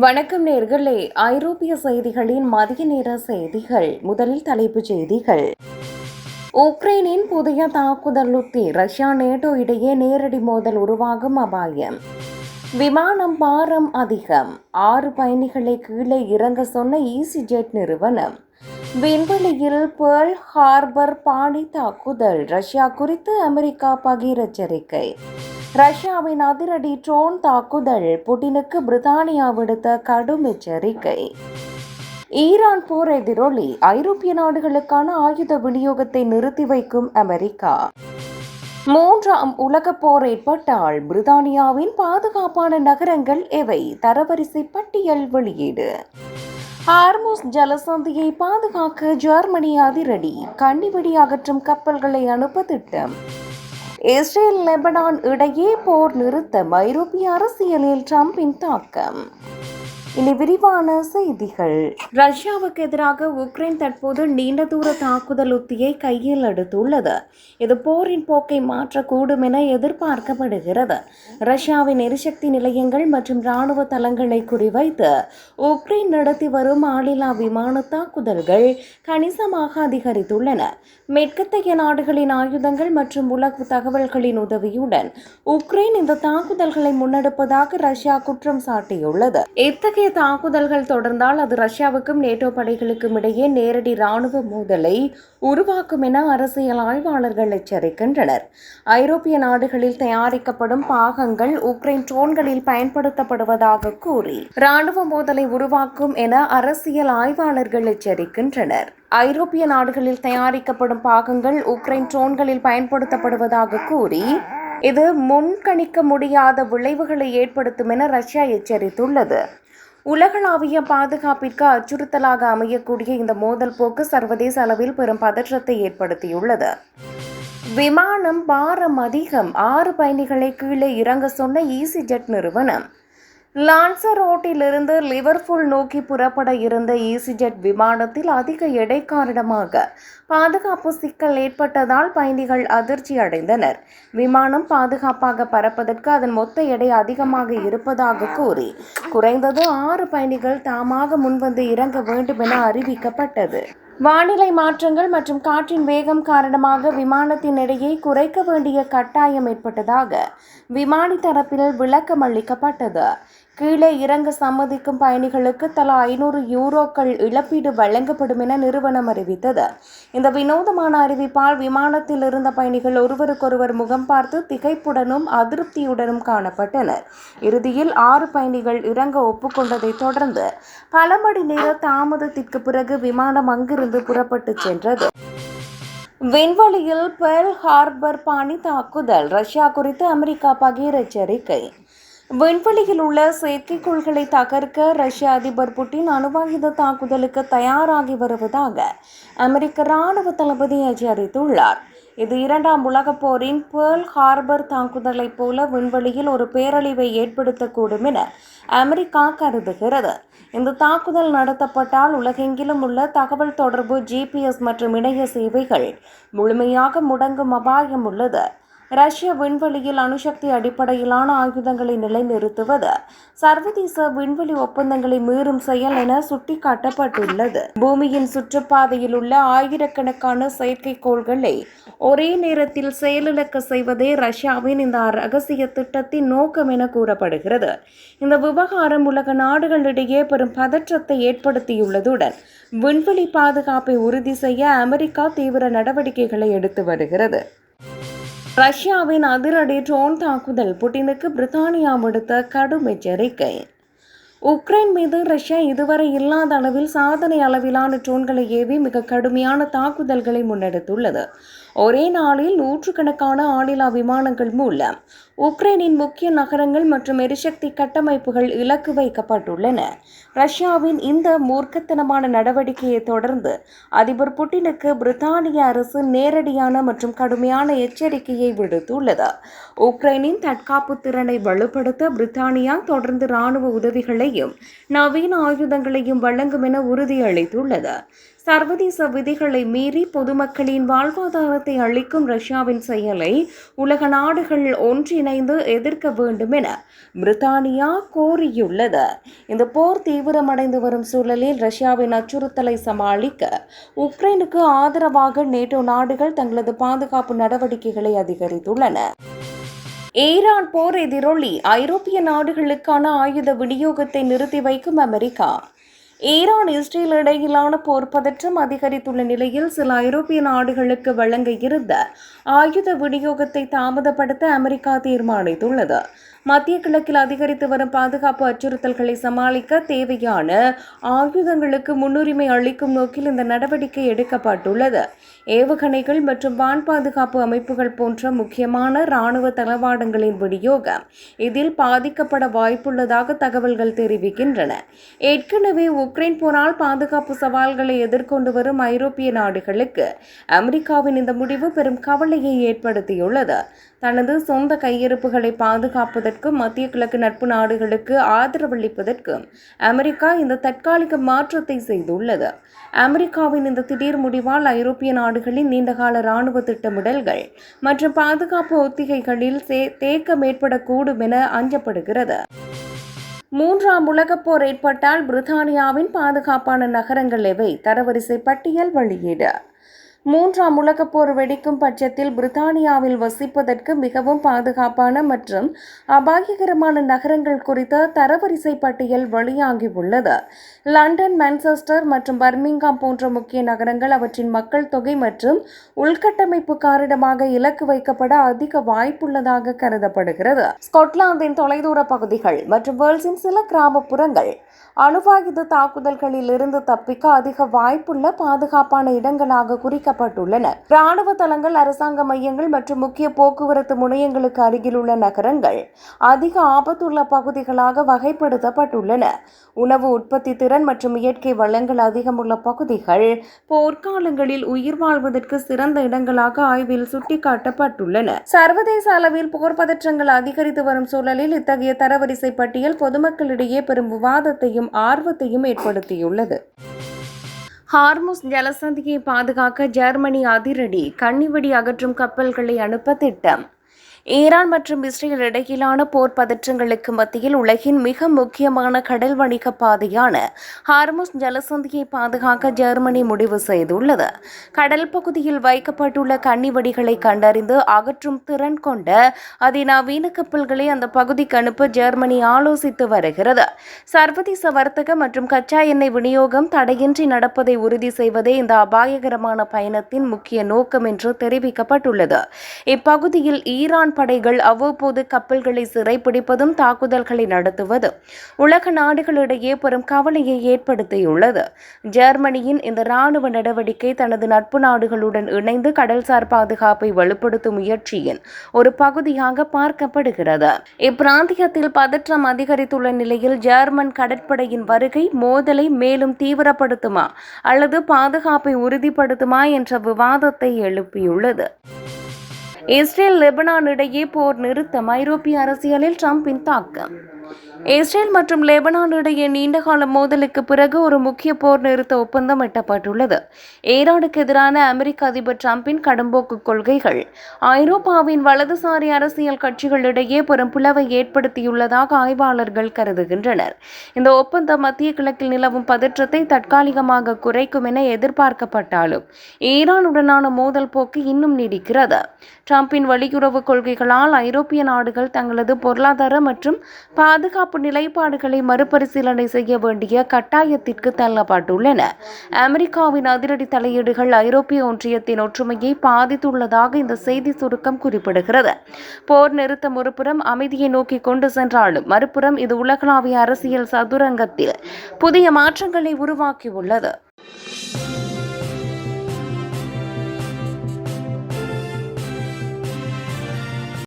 வணக்கம் நேர்களே, ஐரோப்பிய செய்திகளின் மதிய நேர செய்திகள். முதலில் தலைப்புச் செய்திகள். உக்ரைனின் புதிய தாக்குதல் உத்தி, ரஷ்யா நேட்டோ இடையே நேரடி மோதல் உருவாகும் அபாயம். விமானம் பாரம் அதிகம், 6 பயணிகளை கீழே இறங்க சொன்ன ஈசிஜெட் நிறுவனம். விண்வெளியில் பேர்ல் ஹார்பர் பாணி தாக்குதல், ரஷ்யா குறித்து அமெரிக்கா பகீர் எச்சரிக்கை. ரஷ்யாவின் அதிரடி ட்ரோன் தாக்குதல், புட்டினுக்கு பிரித்தானியா விடுத்த கடும் எச்சரிக்கை. ஈரான் போர் எதிரொலி, ஐரோப்பிய நாடுகளுக்கான ஆயுத விநியோகத்தை நிறுத்தி வைக்கும் அமெரிக்கா. 3ஆம் உலகப் போர் ஏற்பட்டால் பிரித்தானியாவின் பாதுகாப்பான நகரங்கள் எவை? தரவரிசை பட்டியல் வெளியீடு. ஹார்முஸ் ஜலசந்தியை பாதுகாக்க ஜெர்மனி அதிரடி, கன்னிவெடி அகற்றும் கப்பல்களை அனுப்ப திட்டம். இஸ்ரேல் லெபனான் இடையே போர் நிறுத்தம், ஐரோப்பிய அரசியலில் ட்ரம்பின் தாக்கம். இனி விரிவான செய்திகள். ரஷ்யாவுக்கு எதிராக உக்ரைன் தற்போது நீண்ட தூர தாக்குதல் உத்தியை கையில் எடுத்துள்ளது. இது போரின் போக்கை மாற்றக்கூடும் என எதிர்பார்க்கப்படுகிறது. ரஷ்யாவின் எரிசக்தி நிலையங்கள் மற்றும் இராணுவ தளங்களை குறிவைத்து உக்ரைன் நடத்தி வரும் ஆளில்லா விமான தாக்குதல்கள் கணிசமாக அதிகரித்துள்ளன. மேற்கத்திய நாடுகளின் ஆயுதங்கள் மற்றும் உளவு தகவல்களின் உதவியுடன் உக்ரைன் இந்த தாக்குதல்களை முன்னெடுப்பதாக ரஷ்யா குற்றம் சாட்டியுள்ளது. இத்தகைய தாக்குதல்கள் தொடர்ந்தால் அது ரஷ்யாவுக்கும் நேட்டோ படைகளுக்கும் இடையே நேரடி ராணுவ மோதலை உருவாக்கும் என அரசியல் ஆய்வாளர்கள் எச்சரிக்கின்றனர். ஐரோப்பிய நாடுகளில் தயாரிக்கப்படும் பாகங்கள் உக்ரைன் ட்ரோன்களில் பயன்படுத்தப்படுவதாக கூறி ராணுவ மோதலை உருவாக்கும் என அரசியல் ஆய்வாளர்கள் எச்சரிக்கின்றனர். ஐரோப்பிய நாடுகளில் தயாரிக்கப்படும் பாகங்கள் உக்ரைன் ட்ரோன்களில் பயன்படுத்தப்படுவதாக கூறி இது முன்கணிக்க முடியாத விளைவுகளை ஏற்படுத்தும் என ரஷ்யா எச்சரித்துள்ளது. உலகளாவிய பாதுகாப்பிற்கு அச்சுறுத்தலாக அமையக்கூடிய இந்த மோதல் போக்கு சர்வதேச அளவில் பெரும் பதற்றத்தை ஏற்படுத்தியுள்ளது. விமானம் பாரம் அதிகம், 6 பயணிகளை கீழே இறங்க சொன்ன ஈசிஜெட் நிறுவனம். லான்சரோட்டிலிருந்து லிவர்பூல் நோக்கி புறப்பட இருந்த ஈசிஜெட் விமானத்தில் அதிக எடை காரணமாக பாதுகாப்பு சிக்கல் ஏற்பட்டதால் பயணிகள் அதிர்ச்சி அடைந்தனர். விமானம் பாதுகாப்பாக பறப்பதற்கு அதன் மொத்த எடை அதிகமாக இருப்பதாக கூறி குறைந்தது 6 பயணிகள் தாமாக முன்வந்து இறங்க வேண்டும் என அறிவிக்கப்பட்டது. வானிலை மாற்றங்கள் மற்றும் காற்றின் வேகம் காரணமாக விமானத்தின் எடையை குறைக்க வேண்டிய கட்டாயம் ஏற்பட்டதாக விமானி தரப்பில் விளக்கம் அளிக்கப்பட்டது. கீழே இறங்க சம்மதிக்கும் பயணிகளுக்கு தலா 500 யூரோக்கள் இழப்பீடு வழங்கப்படும் என நிறுவனம் அறிவித்தது. இந்த வினோதமான அறிவிப்பால் விமானத்தில் இருந்த பயணிகள் ஒருவருக்கொருவர் முகம் பார்த்து திகைப்புடனும் அதிருப்தியுடனும் காணப்பட்டனர். இறுதியில் 6 பயணிகள் இறங்க ஒப்புக்கொண்டதை தொடர்ந்து பல மணி நேர தாமதத்திற்கு பிறகு விமானம் அங்கிருந்து புறப்பட்டு சென்றது. விண்வெளியில் பேர்ல் ஹார்பர் பாணி தாக்குதல், ரஷ்யா குறித்து அமெரிக்கா பகீர் எச்சரிக்கை. விண்வெளியில் உள்ள செயற்கைக்கோள்களை தகர்க்க ரஷ்ய அதிபர் புட்டின் அணுவாயுத தாக்குதலுக்கு தயாராகி வருவதாக அமெரிக்க இராணுவ தளபதி எச்சரித்துள்ளார். இது 2ஆம் உலகப் போரின் பேர்ல் ஹார்பர் தாக்குதலைப் போல விண்வெளியில் ஒரு பேரழிவை ஏற்படுத்தக்கூடும் என அமெரிக்கா கருதுகிறது. இந்த தாக்குதல் நடத்தப்பட்டால் உலகெங்கிலும் உள்ள தகவல் தொடர்பு, GPS மற்றும் இணைய சேவைகள் முழுமையாக முடங்கும் அபாயம் உள்ளது. ரஷ்ய விண்வெளியில் அணுசக்தி அடிப்படையிலான ஆயுதங்களை நிலைநிறுத்துவது சர்வதேச விண்வெளி ஒப்பந்தங்களை மீறும் செயல் என சுட்டிக்காட்டப்பட்டுள்ளது. பூமியின் சுற்றுப்பாதையில் உள்ள ஆயிரக்கணக்கான செயற்கைக்கோள்களை ஒரே நேரத்தில் செயலிழக்க செய்வதே ரஷ்யாவின் இந்த ரகசிய திட்டத்தின் நோக்கம் என கூறப்படுகிறது. இந்த விவகாரம் உலக நாடுகளிடையே பெரும் பதற்றத்தை ஏற்படுத்தியுள்ளதுடன் விண்வெளி பாதுகாப்பை உறுதி செய்ய அமெரிக்கா தீவிர நடவடிக்கைகளை எடுத்து வருகிறது. ரஷ்யாவின் அதிரடி ட்ரோன் தாக்குதல், புட்டினுக்கு பிரித்தானியா விடுத்த கடும் எச்சரிக்கை. உக்ரைன் மீது ரஷ்யா இதுவரை இல்லாத அளவில் சாதனை அளவிலான ட்ரோன்களை ஏவி மிக கடுமையான தாக்குதல்களை முன்னெடுத்துள்ளது. ஒரே நாளில் 100கணக்கான ஆளில்லா விமானங்கள் மூலம் உக்ரைனின் முக்கிய நகரங்கள் மற்றும் எரிசக்தி கட்டமைப்புகள் இலக்கு வைக்கப்பட்டுள்ளன. ரஷ்யாவின் இந்த மூர்க்கத்தனமான நடவடிக்கையை தொடர்ந்து அதிபர் புட்டினுக்கு பிரித்தானிய அரசு நேரடியான மற்றும் கடுமையான எச்சரிக்கையை விடுத்துள்ளது. உக்ரைனின் தற்காப்பு திறனை வலுப்படுத்த பிரித்தானியா தொடர்ந்து இராணுவ உதவிகளையும் நவீன ஆயுதங்களையும் வழங்கும் என உறுதியளித்துள்ளது. சர்வதேச விதிகளை மீறி பொதுமக்களின் வாழ்வாதாரத்தை அளிக்கும் ரஷ்யாவின் செயலை உலக நாடுகள் ஒன்றிணைந்து ஒருங்கிணைந்து எதிர்க்க வேண்டும் என பிரித்தானியா கோரியுள்ளது. இந்த போர் தீவிரமடைந்து வரும் சூழலில் ரஷ்யாவின் அச்சுறுத்தலை சமாளிக்க உக்ரைனுக்கு ஆதரவாக நேட்டோ நாடுகள் தங்களது பாதுகாப்பு நடவடிக்கைகளை அதிகரித்துள்ளன. ஈரான் போர் எதிரொலி ஐரோப்பிய நாடுகளுக்கான ஆயுத விநியோகத்தை நிறுத்தி வைக்கும் அமெரிக்கா. ஈரான் இஸ்ரேல் இடையிலான போர் பதற்றம் அதிகரித்துள்ள நிலையில் சில ஐரோப்பிய நாடுகளுக்கு வழங்க இருந்த ஆயுத விநியோகத்தை தாமதப்படுத்த அமெரிக்கா தீர்மானித்துள்ளது. மத்திய கிழக்கில் அதிகரித்து வரும் பாதுகாப்பு அச்சுறுத்தல்களை சமாளிக்க தேவையான ஆயுதங்களுக்கு முன்னுரிமை அளிக்கும் நோக்கில் இந்த நடவடிக்கை எடுக்கப்பட்டுள்ளது. ஏவுகணைகள் மற்றும் வான் பாதுகாப்பு அமைப்புகள் போன்ற முக்கியமான இராணுவ தளவாடங்களின் விநியோகம் இதில் பாதிக்கப்பட வாய்ப்புள்ளதாக தகவல்கள் தெரிவிக்கின்றன. ஏற்கனவே உக்ரைன் போரால் பாதுகாப்பு சவால்களை எதிர்கொண்டு வரும் ஐரோப்பிய நாடுகளுக்கு அமெரிக்காவின் இந்த முடிவு பெரும் கவலையை ஏற்படுத்தியுள்ளது. தனது சொந்த கையிருப்புகளை பாதுகாப்பதற்கும் மத்திய கிழக்கு நட்பு நாடுகளுக்கு ஆதரவளிப்பதற்கும் அமெரிக்கா இந்த தற்காலிக மாற்றத்தை செய்துள்ளது. அமெரிக்காவின் இந்த திடீர் முடிவால் ஐரோப்பிய நாடுகளின் நீண்டகால இராணுவ திட்டமிடல்கள் மற்றும் பாதுகாப்பு ஒத்திகைகளில் தேக்கம் ஏற்படக்கூடும் என அஞ்சப்படுகிறது. மூன்றாம் உலகப் போர் ஏற்பட்டால் பிரித்தானியாவின் பாதுகாப்பான நகரங்கள் எவை? தரவரிசை பட்டியல் வெளியீடு. மூன்றாம் உலகப் போர் வெடிக்கும் பட்சத்தில் பிரித்தானியாவில் வசிப்பதற்கு மிகவும் பாதுகாப்பான மற்றும் அபாயகரமான நகரங்கள் குறித்த தரவரிசை பட்டியல் வெளியாகியுள்ளது. லண்டன், மான்செஸ்டர் மற்றும் பர்மிங்காம் போன்ற முக்கிய நகரங்கள் அவற்றின் மக்கள் தொகை மற்றும் உள்கட்டமைப்பு காரணமாக இலக்கு வைக்கப்பட அதிக வாய்ப்புள்ளதாக கருதப்படுகிறது. ஸ்காட்லாந்தின் தொலைதூர பகுதிகள் மற்றும் வேல்ஸின் சில கிராமப்புறங்கள் அணுவாயுத தாக்குதல்களில் இருந்து தப்பிக்க அதிக வாய்ப்புள்ள பாதுகாப்பான இடங்களாக குறிக்கப்பட்டுள்ளன. இராணுவ தளங்கள், அரசாங்க மையங்கள் மற்றும் முக்கிய போக்குவரத்து முனையங்களுக்கு அருகிலுள்ள நகரங்கள் அதிக ஆபத்துள்ள பகுதிகளாக வகைப்படுத்தப்பட்டுள்ளன. உணவு உற்பத்தி திறன் மற்றும் இயற்கை வளங்கள் அதிகமுள்ள பகுதிகள் போர்க்காலங்களில் உயிர் வாழ்வதற்கு சிறந்த இடங்களாக ஆய்வில் சுட்டிக்காட்டப்பட்டுள்ளன. சர்வதேச அளவில் போர் பதற்றங்கள் அதிகரித்து வரும் சூழலில் இத்தகைய தரவரிசை பட்டியல் பொதுமக்களிடையே பெரும் விவாதத்தையும் ஆர்வத்தையும் ஏற்படுத்தியுள்ளது. ஹார்முஸ் ஜலசந்தியை பாதுகாக்க ஜெர்மனி அதிரடி. கன்னிவெடி அகற்றும் கப்பல்களை அனுப்ப திட்டம். ஈரான் மற்றும் இஸ்ரேல் இடையிலான போர் பதற்றங்களுக்கு மத்தியில் உலகின் மிக முக்கியமான கடல் வணிக பாதையான ஹார்முஸ் ஜலசந்தியை பாதுகாக்க ஜெர்மனி முடிவு செய்துள்ளது. கடல் பகுதியில் வைக்கப்பட்டுள்ள கன்னிவெடிகளை கண்டறிந்து அகற்றும் திறன் கொண்ட அதிநவீன கப்பல்களை அந்த பகுதிக்கு அனுப்ப ஜெர்மனி ஆலோசித்து வருகிறது. சர்வதேச வர்த்தக மற்றும் கச்சா எண்ணெய் விநியோகம் தடையின்றி நடப்பதை உறுதி செய்வதே இந்த அபாயகரமான பயணத்தின் முக்கிய நோக்கம் என்று தெரிவிக்கப்பட்டுள்ளது. இப்பகுதியில் ஈரான் படைகள் அவ்வப்போது கப்பல்களை சிறைப்பிடிப்பதும் தாக்குதல்களை நடத்துவதும் உலக நாடுகளிடையே பெரும் கவலையை ஏற்படுத்தியுள்ளது. ஜெர்மனியின் இந்த இராணுவ நடவடிக்கை தனது நட்பு நாடுகளுடன் இணைந்து கடல்சார் பாதுகாப்பை வலுப்படுத்தும் முயற்சியின் ஒரு பகுதியாக பார்க்கப்படுகிறது. இப்பிராந்தியத்தில் பதற்றம் அதிகரித்துள்ள நிலையில் ஜெர்மன் கடற்படையின் வருகை மோதலை மேலும் தீவிரப்படுத்துமா அல்லது பாதுகாப்பை உறுதிப்படுத்துமா என்ற விவாதத்தை எழுப்பியுள்ளது. இஸ்ரேல் லெபனான் இடையே போர் நிறுத்தம். ஐரோப்பிய அரசியலில் ட்ரம்பின் தாக்கம். இஸ்ரேல் மற்றும் லெபனான் இடையே நீண்டகால மோதலுக்கு பிறகு ஒரு முக்கிய போர் நிறுத்த ஒப்பந்தம் எட்டப்பட்டுள்ளது. ஈரானுக்கு எதிரான அமெரிக்க அதிபர் ட்ரம்பின் கடும்போக்கு கொள்கைகள் ஐரோப்பாவின் வலதுசாரி அரசியல் கட்சிகளிடையே பெரும் பிளவை ஏற்படுத்தியுள்ளதாக ஆய்வாளர்கள் கருதுகின்றனர். இந்த ஒப்பந்தம் மத்திய கிழக்கில் நிலவும் பதற்றத்தை தற்காலிகமாக குறைக்கும் என எதிர்பார்க்கப்பட்டாலும் ஈரானுடனான மோதல் போக்கு இன்னும் நீடிக்கிறது. ட்ரம்பின் வெளியுறவு கொள்கைகளால் ஐரோப்பிய நாடுகள் தங்களது பொருளாதார மற்றும் பாதுகாப்பு நிலைப்பாடுகளை மறுபரிசீலனை செய்ய வேண்டிய கட்டாயத்திற்கு தள்ளப்பட்டுள்ளன. அமெரிக்காவின் அதிரடி தலையீடுகள் ஐரோப்பிய ஒன்றியத்தின் ஒற்றுமையை பாதித்துள்ளதாக இந்த செய்தி சுருக்கம் குறிப்பிடுகிறது. போர் நிறுத்தம் ஒருபுறம் அமைதியை நோக்கி கொண்டு சென்றாலும் மறுபுறம் இது உலகளாவிய அரசியல் சதுரங்கத்தில் புதிய மாற்றங்களை உருவாக்கியுள்ளது.